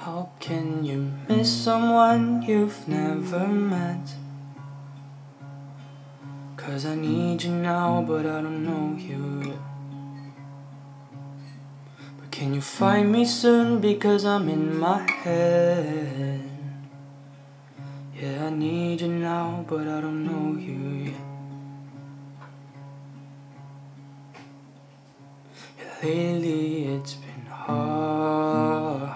How can you miss someone you've never met? 'Cause I need you now, but I don't know you yet. But can you find me soon, because I'm in my head. Yeah, I need you now, but I don't know you yet. Yeah, lately it's been hard.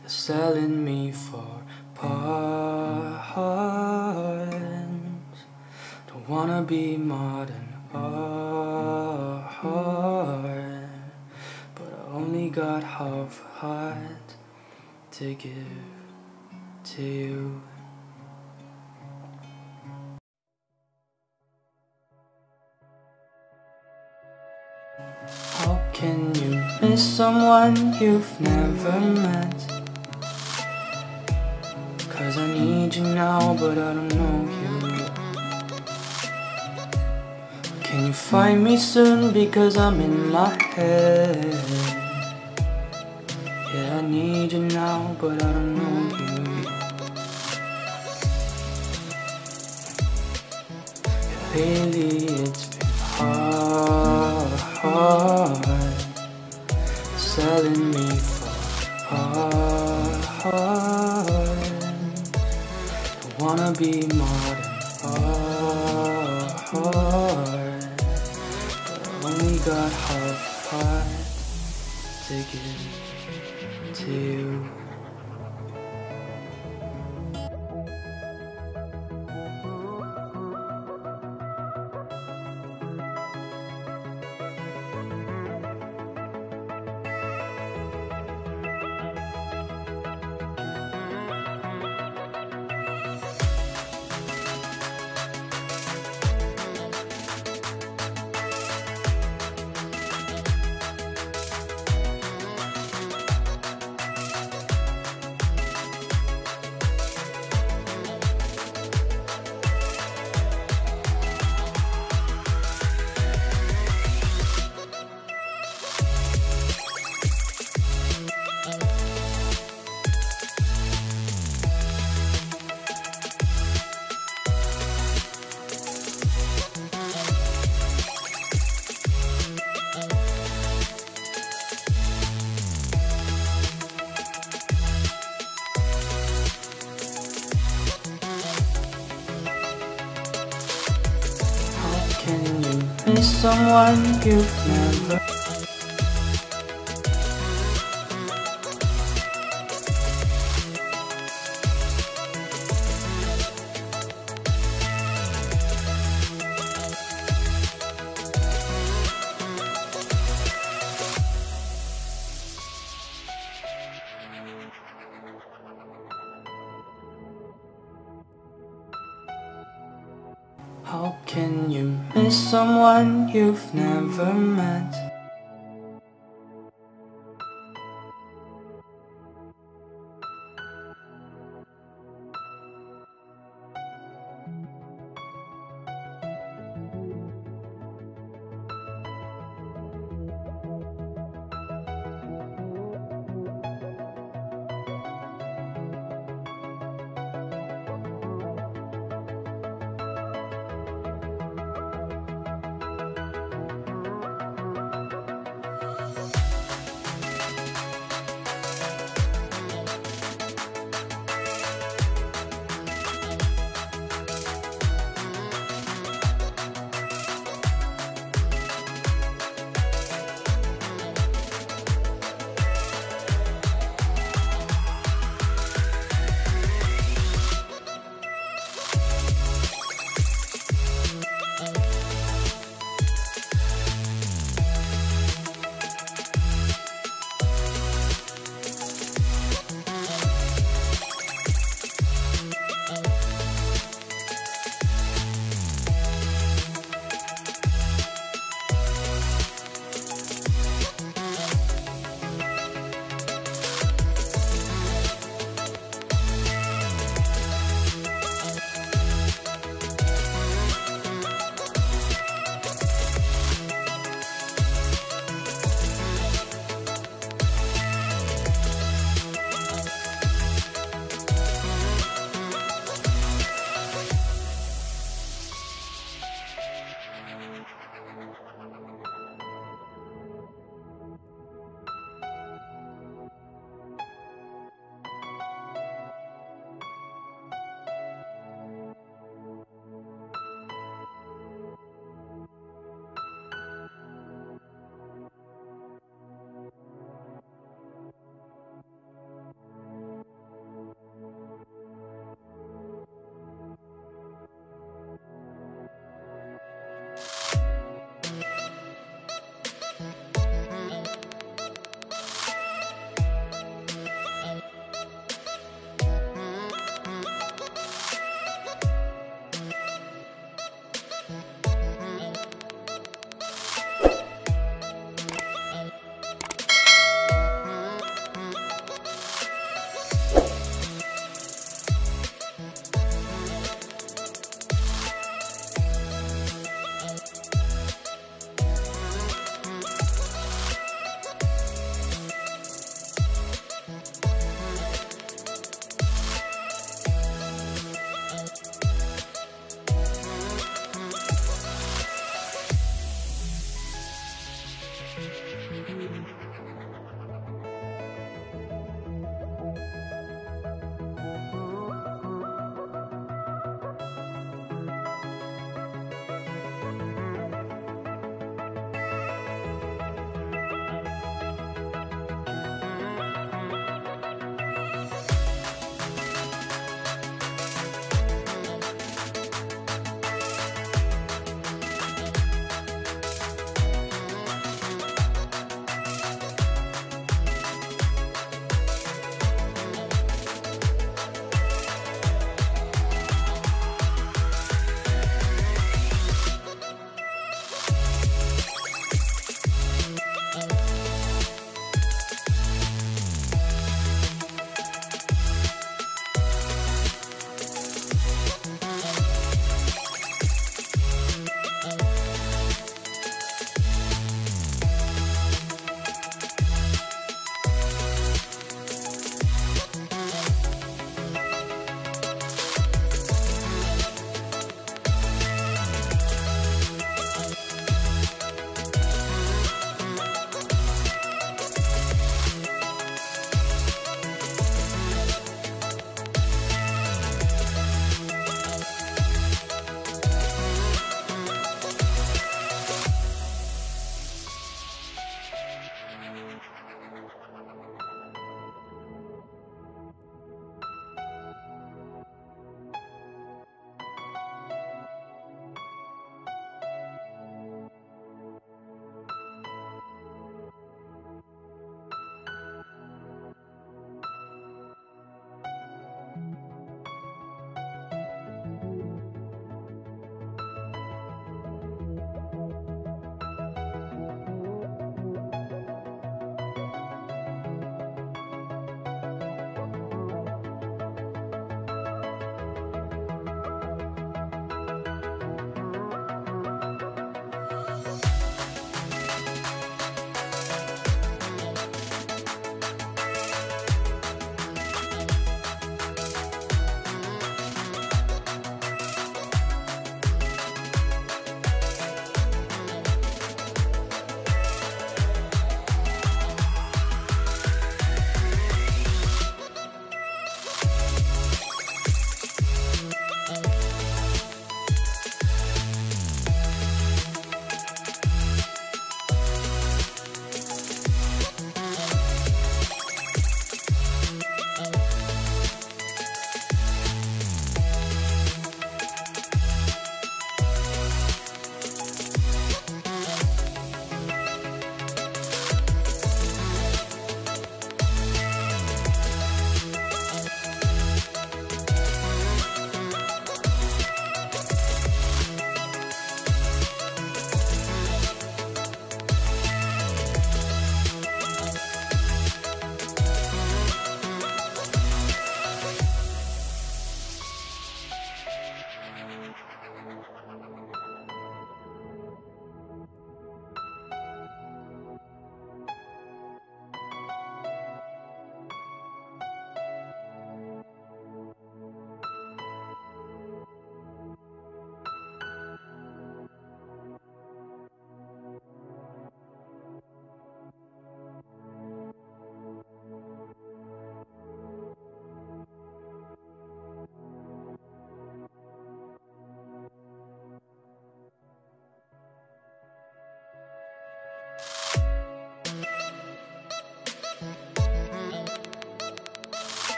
They're selling me for parts. Don't wanna be modern art, but I only got half a heart to give to you. How can you miss someone you've never met? 'Cause I need you now, but I don't know you yet. Can you find me soon, because I'm in my head. Yeah, I need you now, but I don't know you yet. Yeah, lately it's been hard. Selling me for parts. Don't wanna be modern art, but I only got half a heart to give to you. Can you miss someone you've never? How can you miss someone you've never met?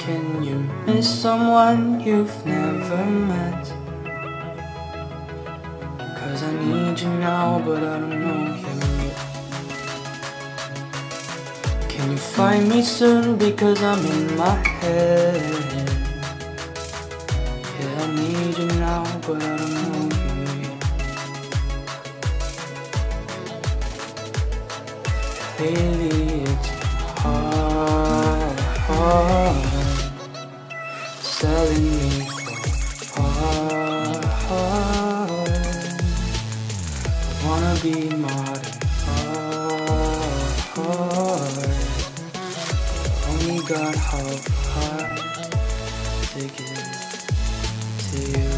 can you miss someone you've never met? 'Cause I need you now, but I don't know you yet. Can you find me soon, because I'm in my head? Yeah, I need you now, but I don't know you yet. Lately it's been hard selling me for hard. I wanna be modern hard. Only got half heart to give to you.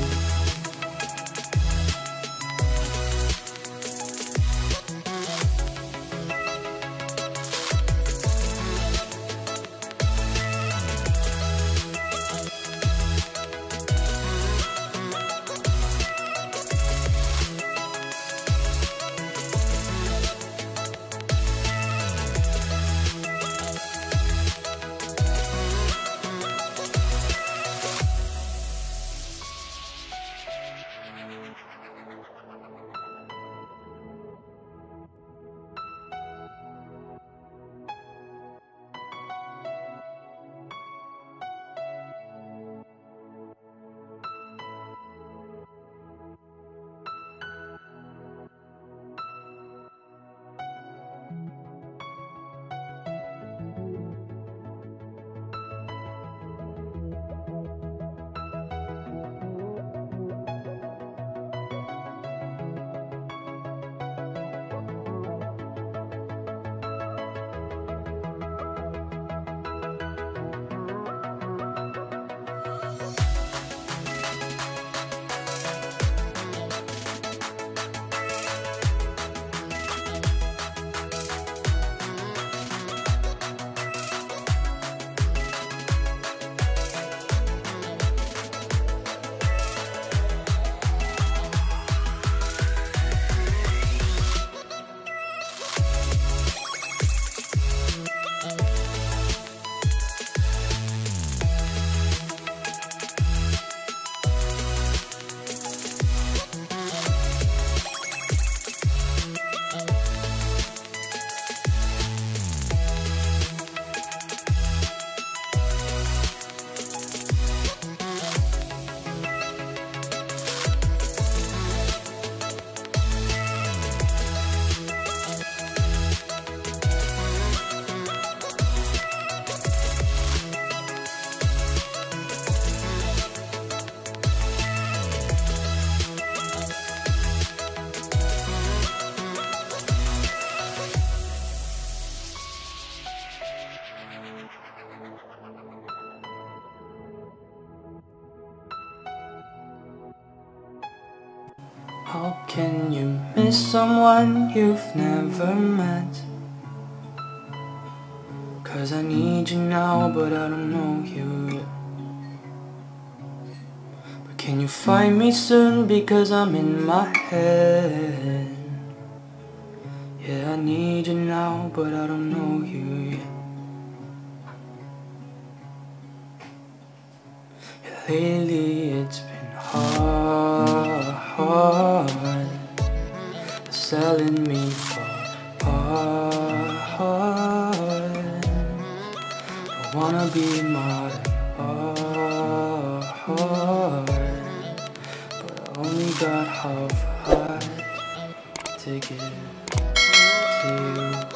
How can you miss someone you've never met? 'Cause I need you now, but I don't know you yet. But can you find me soon, because I'm in my head? Yeah, I need you now, but I don't know you yet. Yeah, lately it's been hard selling me for hard. I wanna be modern hard, but I only got half heart to give to you.